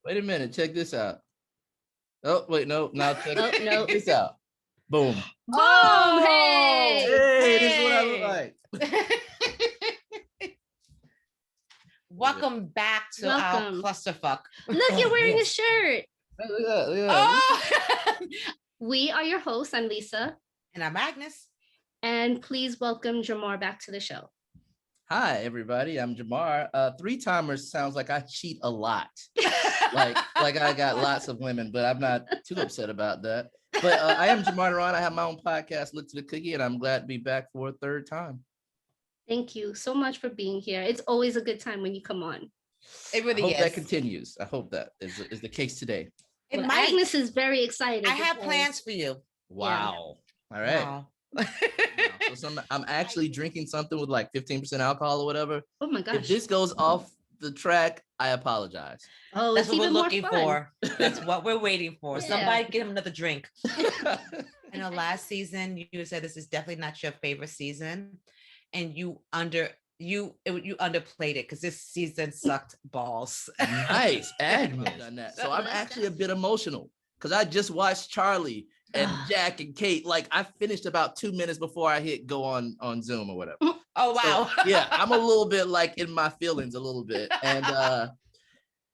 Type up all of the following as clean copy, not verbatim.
Wait a minute. Check this out. Oh, wait, no. Now check this out. Boom. Boom! Hey! Hey, this is what I look like. Welcome back to our clusterfuck. Look, you're wearing a shirt. Hey, look at that. Oh! We are your hosts. I'm Lisa. And I'm Agnes. And please welcome Germar back to the show. Hi, everybody. I'm Germar. Three-timers sounds like I cheat a lot. like I got lots of women, but I'm not too upset about that. But I am Germar Derron. I have my own podcast, Look to the Cookie, and I'm glad to be back for a third time. Thank you so much for being here. It's always a good time when you come on. It really is. I hope that is. continues. I hope that is the case today. Agnes is very excited. I have plans for you. Wow. Yeah. All right. Wow. So I'm actually drinking something with like 15% alcohol or whatever. Oh my gosh. If this goes off the track, I apologize. Oh, that's what we're looking for. That's what we're waiting for. Yeah. Somebody get him another drink. I know last season you said this is definitely not your favorite season, and you underplayed it because this season sucked balls. Nice, Agnes. So I'm actually a bit emotional because I just watched Charlie and Jack and Kate. Like I finished about 2 minutes before I hit go on Zoom or whatever. Oh wow. So, yeah, I'm a little bit like in my feelings a little bit, and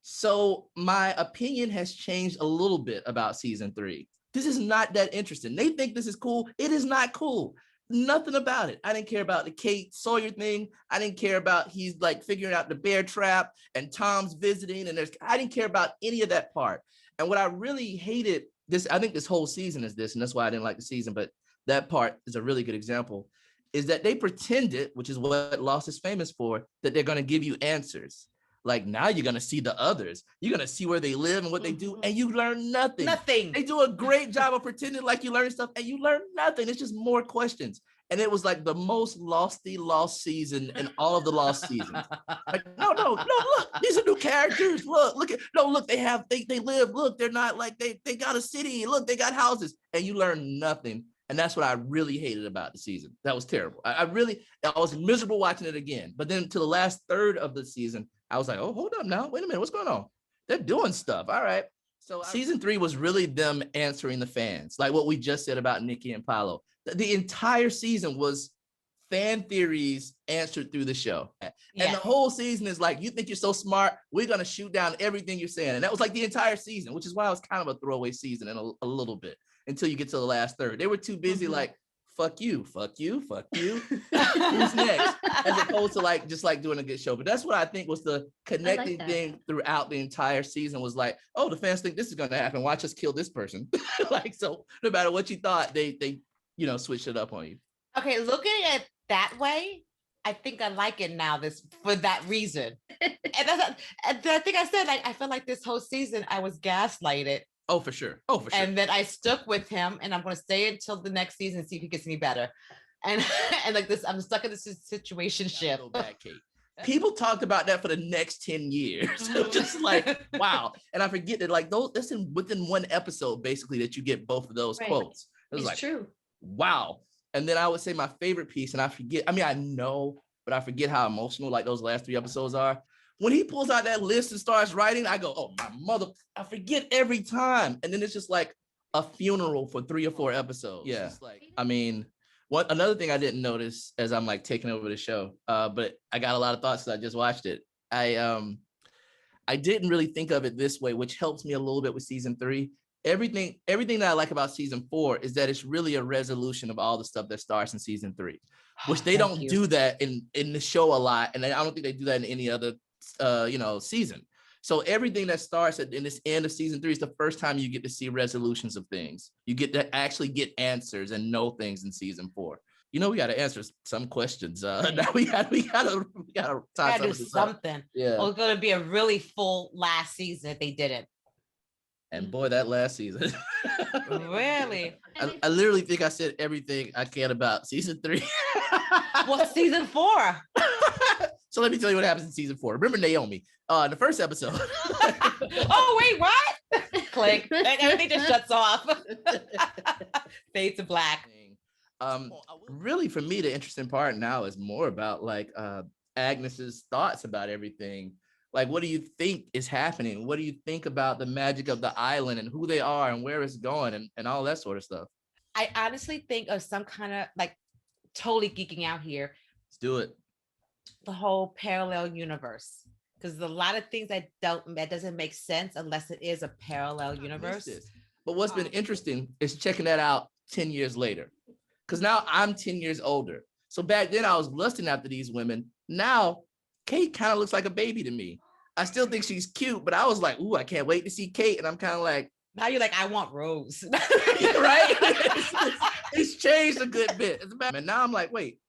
so my opinion has changed a little bit about season 3. This is not that interesting. They think this is cool. It is not cool. Nothing about it. I didn't care about the Kate Sawyer thing. I didn't care about he's like figuring out the bear trap and Tom's visiting, and I didn't care about any of that part. And what I really hated this, I think this whole season is this, and that's why I didn't like the season, but that part is a really good example, is that they pretended, which is what Lost is famous for, that they're going to give you answers. Like now you're going to see the others. You're going to see where they live and what they do, and you learn nothing. Nothing. They do a great job of pretending like you learn stuff, and you learn nothing. It's just more questions. And it was like the most lost season in all of the Lost seasons. Like, no, look, these are new characters. Look, they live. Look, they're not like they got a city. Look, they got houses, and you learn nothing. And that's what I really hated about the season. That was terrible. I was miserable watching it again. But then to the last third of the season, I was like, oh, hold up now. Wait a minute. What's going on? They're doing stuff. All right. So season 3 was really them answering the fans, like what we just said about Nikki and Paolo. The entire season was fan theories answered through the show. Yeah. And the whole season is like, you think you're so smart, we're going to shoot down everything you're saying. And that was like the entire season, which is why it was kind of a throwaway season in a little bit until you get to the last third. They were too busy like, fuck you. Who's next? As opposed to like just like doing a good show. But that's what I think was the connecting thing throughout the entire season was like, oh, the fans think this is going to happen. Watch us kill this person. Like, so no matter what you thought, they switched it up on you. Okay, looking at it that way, I think I like it now for that reason. And I think I said, like, I feel like this whole season I was gaslighted. Oh, for sure. And then I stuck with him, and I'm going to stay until the next season, see if he gets any better. And like this, I'm stuck in this situationship. Go back, Kate. People talked about that for the next 10 years. Just like, wow. And I forget that like that's within one episode, basically, that you get both of those quotes. It was true. Wow. And then I would say my favorite piece, and I forget, I know, but I forget how emotional like those last 3 episodes are. When he pulls out that list and starts writing, I go, oh, my mother, I forget every time. And then it's just like a funeral for 3 or 4 episodes. Yeah. Like, another thing I didn't notice as I'm like taking over the show, but I got a lot of thoughts as I just watched it. I didn't really think of it this way, which helps me a little bit with season 3. Everything that I like about season 4 is that it's really a resolution of all the stuff that starts in season 3, which they don't do that in the show a lot. And I don't think they do that in any other season. So everything that starts in this end of season 3 is the first time you get to see resolutions of things. You get to actually get answers and know things in season 4. We got to answer some questions. Now we got to do something. Yeah, well, it's going to be a really full last season if they didn't. And boy, that last season. Really? I literally think I said everything I can about season 3. What's season 4? So let me tell you what happens in season 4. Remember Naomi, in the first episode. Oh, wait, what? Click. Everything just shuts off. Fade to black. Really, for me, the interesting part now is more about like Agnes's thoughts about everything. Like, what do you think is happening? What do you think about the magic of the island and who they are and where it's going and all that sort of stuff? I honestly think of some kind of like totally geeking out here. Let's do it. The whole parallel universe. Because there's a lot of things that doesn't make sense unless it is a parallel universe. But what's been interesting is checking that out 10 years later. Because now I'm 10 years older. So back then I was lusting after these women. Now Kate kind of looks like a baby to me. I still think she's cute, but I was like, ooh, I can't wait to see Kate. And I'm kind of like, now you're like, I want Rose. Right? It's changed a good bit. And now I'm like, wait,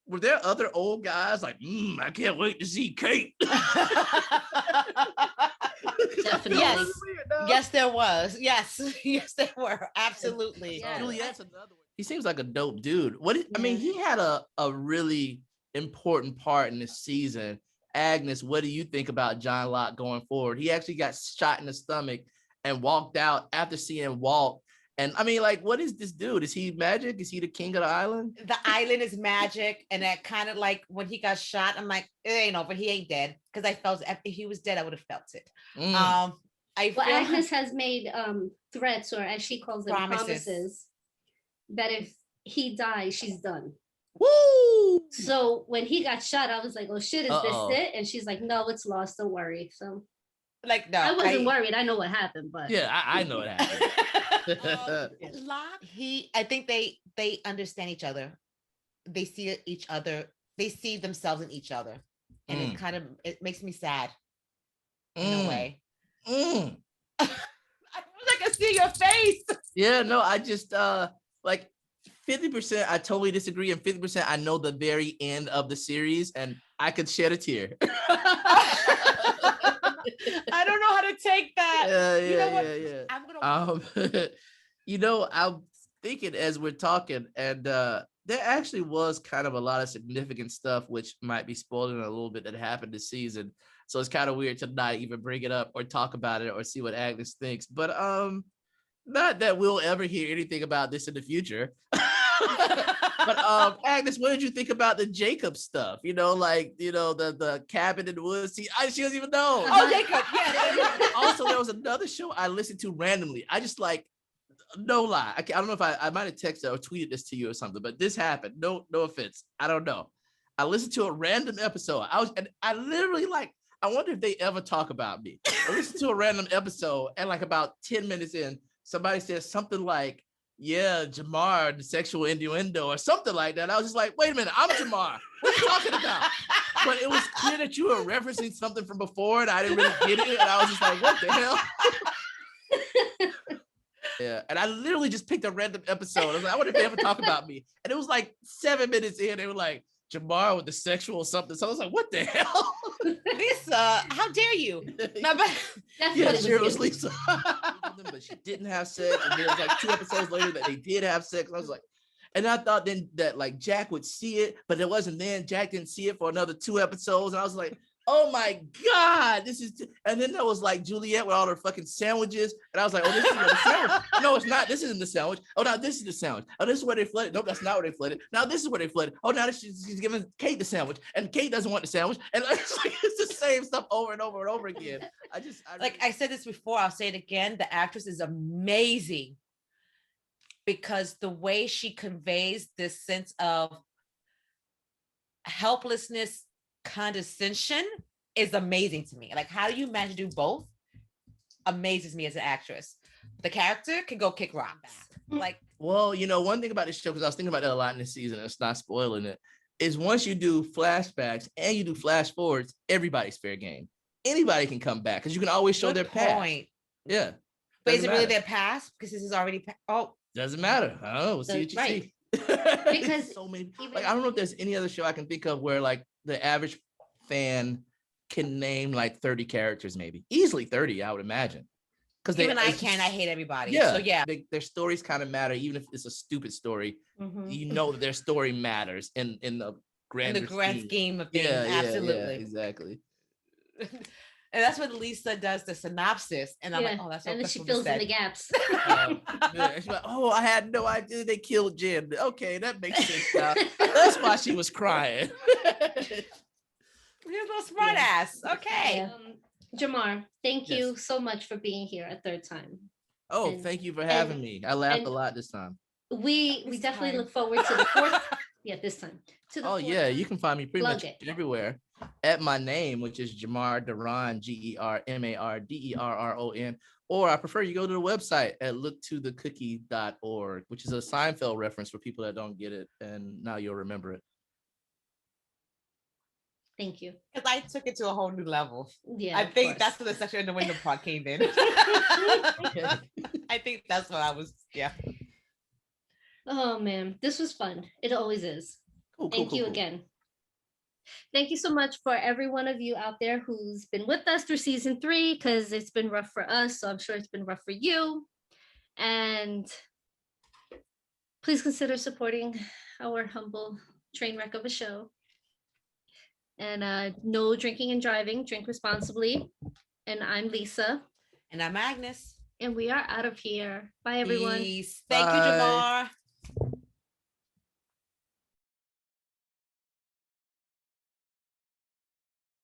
were there other old guys like, I can't wait to see Kate? Definitely. Yes. Yes, there was. Yes. Yes, there were. Absolutely. Yeah. Juliet's another one. He seems like a dope dude. I mean, he had a really important part in this season. Agnes, what do you think about John Locke going forward? He actually got shot in the stomach and walked out after seeing Walt. And I mean, like, what is this dude? Is he magic? Is he the king of the island? The island is magic. And that kind of like when he got shot, I'm like, it ain't over. He ain't dead. Because I felt if he was dead, I would have felt it. Well, Agnes has made threats, or as she calls them, promises that if he dies, she's done. Woo! So when he got shot, I was like, oh shit, is this it? And she's like, no, it's lost, don't worry. So like, no, I wasn't worried. I know what happened, but yeah, I know what happened. Locke, I think they understand each other. They see each other. They see themselves in each other, and it makes me sad in a way. I can see your face. Yeah, no, I just like 50% I totally disagree, and 50% I know the very end of the series, and I could shed a tear. I don't know how to take that. Yeah. I'm gonna. I'm thinking as we're talking, and there actually was kind of a lot of significant stuff which might be spoiling a little bit that happened this season. So it's kind of weird to not even bring it up or talk about it or see what Agnes thinks. But not that we'll ever hear anything about this in the future. But Agnes, what did you think about the Jacob stuff? The cabin in the woods. She doesn't even know. Oh, Jacob. Yeah. Also, there was another show I listened to randomly. I just like, no lie. I don't know if I might have texted or tweeted this to you or something, but this happened. No offense. I don't know. I listened to a random episode. I literally like, I wonder if they ever talk about me. I listened to a random episode, and like about 10 minutes in, somebody says something like, yeah, Germar, the sexual innuendo or something like that. I was just like, wait a minute, I'm Germar. What are you talking about? But it was clear that you were referencing something from before, and I didn't really get it. And I was just like, what the hell? Yeah, and I literally just picked a random episode. I was like, I wonder if they ever talk about me. And it was like 7 minutes in, they were like, Germar with the sexual something. So I was like, what the hell? Lisa, how dare you? Yeah, sure, it was Lisa. But she didn't have sex. And there was like 2 episodes later that they did have sex. I was like, and I thought then that like Jack would see it, but it wasn't then. Jack didn't see it for another 2 episodes. And I was like, oh my God, this is, and then there was like Juliet with all her fucking sandwiches. And I was like, oh, this is the sandwich. No, it's not. This isn't the sandwich. Oh, no, this is the sandwich. Oh, this is where they flooded. Nope, that's not where they flooded. Now this is where they flooded. Oh, now she's giving Kate the sandwich, and Kate doesn't want the sandwich. And it's the same stuff over and over and over again. I said this before, I'll say it again. The actress is amazing because the way she conveys this sense of helplessness, condescension is amazing to me. Like, how do you manage to do both? Amazes me as an actress. The character can go kick rocks. Like, well, one thing about this show, because I was thinking about that a lot in this season, it's not spoiling it, is once you do flashbacks and you do flash forwards, everybody's fair game. Anybody can come back because you can always show their past. Yeah. But is it really their past? Because this is already doesn't matter. I don't know. We'll see what you see. Because so many, like, I don't know if there's any other show I can think of where like the average fan can name like 30 characters, maybe easily 30, I would imagine. Because even I hate everybody. Yeah, so yeah, their stories kind of matter, even if it's a stupid story. That their story matters in the grand scheme of things. Absolutely, yeah, exactly. And that's what Lisa does, the synopsis, and I'm like, oh, that's so. And then she fills in the gaps. She's like, oh, I had no idea they killed Jen. Okay, that makes sense now. That's why she was crying. He's a smart ass. Okay. Yeah. Jamar, thank you so much for being here a third time. Oh, thank you for having me. I laughed a lot this time. We definitely look forward to the fourth. Yeah, this time. Oh yeah, you can find me pretty much everywhere at my name, which is Germar Derron, GermarDerron, or I prefer you go to the website at looktothecookie.org, which is a Seinfeld reference for people that don't get it, and now you'll remember it. Thank you. Because I took it to a whole new level. Yeah, I think that's where the section in the window part came in. I think that's what I was. Yeah. Oh man, this was fun. It always is. Thank you again. Thank you so much for every one of you out there who's been with us through season 3, because it's been rough for us. So I'm sure it's been rough for you. And please consider supporting our humble train wreck of a show. And no drinking and driving. Drink responsibly. And I'm Lisa. And I'm Agnes. And we are out of here. Bye, everyone. Peace. Thank you, Germar.